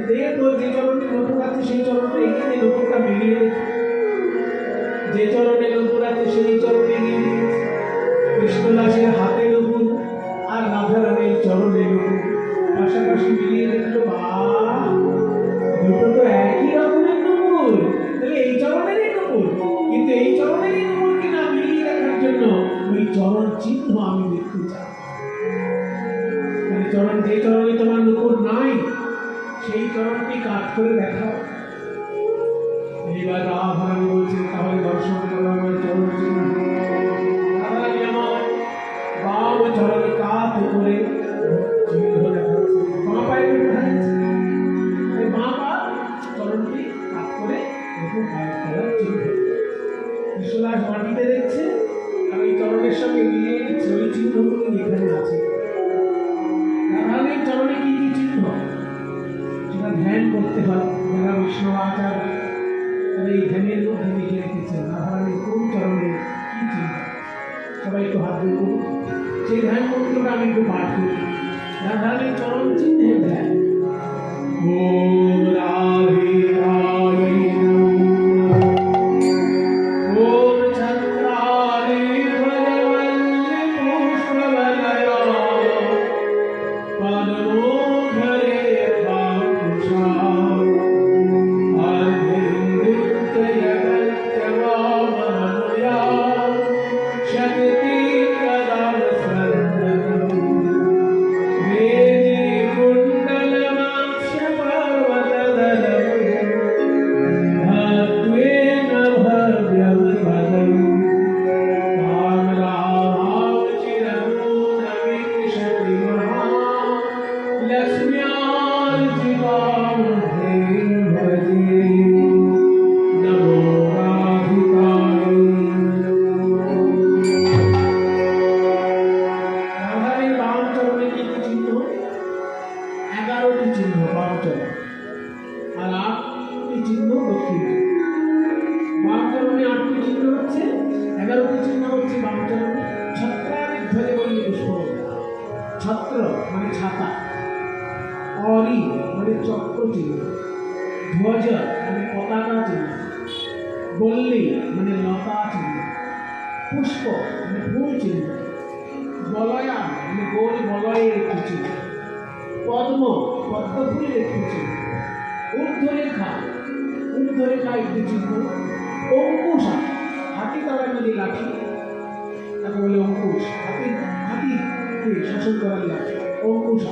দে তোর যে চরণে নূপুর আছে সেই চরণে এগিয়ে দে, নূপুরটা মিলিয়ে দে। যে চরণে নূপুর আছে সেই চরণে এগিয়ে দে। কৃষ্ণদাসের হাতে নূপুর আর রাধারানীর চরণে নূপুর পাশাপাশি মিলিয়ে দেখলো, বাহ, দুটো তো একই রকমের নূপুর, তাহলে এই চরণেরই নূপুর। কিন্তু এই চরণেরই নূপুরকে না মিলিয়ে দেখার জন্য ওই চরণ চিহ্ন আমি দেখতে চাই। চরণ, যে চরণে তোমার নূপুর নাই সেই চরণটি কাট করে দেখাও। এইবার রাধারানী বলছে, তাহলে দর্শন করো আমার চরণ চিহ্ন। রাধারানী আমার বাম চরণে কাত করে চিহ্ন দেখাচ্ছে, বাঁ পায়ে দেখাচ্ছে। এই বাঁ পা চরণটি কাত করে দেখুন পায়ে করার চিহ্ন। কৃষ্ণদাস মাটিতে দেখছে আর এই চরণের সঙ্গে মিলিয়ে দিচ্ছে, ওই চিহ্নগুলি এখানে আছে। রাধারানীর চরণে কি কি চিহ্ন সেটা ধ্যান করতে হয়। যারা বিষ্ণু আচার্য তারা এই ধ্যানের মধ্যে লিখে রেখেছেন রাধারানীর কোন চরণে কি চিহ্ন। সবাই একটু হাত দিয়ে করুন, সেই ধ্যান মন্ত্রটা আমি একটু পাঠ করি। রাধারানীর চরণ চিহ্নের ধ্যান। ওম রাধে রাধে ওম চন্দ্রাণী ভজবল্লি পুষ্পবলয়া পদ্মোধরে ভাকুশা ছত্র মানে ছাতা, অরি মানে চক্র চিহ্ন, ধ্বজ মানে পতাকা চিহ্ন, বল্লী মানে লতা চিহ্ন, পুষ্প মানে ফুল চিহ্ন, বলয়া মানে গোল বলয়ের একটি চিহ্ন, পদ্ম পদ্ম ফুলের একটি চিহ্ন, ঊর্ধ্বরেখা একটি চিহ্ন, অঙ্কুশা হাতি তারা যদি লাঠি তাকে বলে অঙ্কুশ, হাতি শাসন করার লাঠি অঙ্কুশা।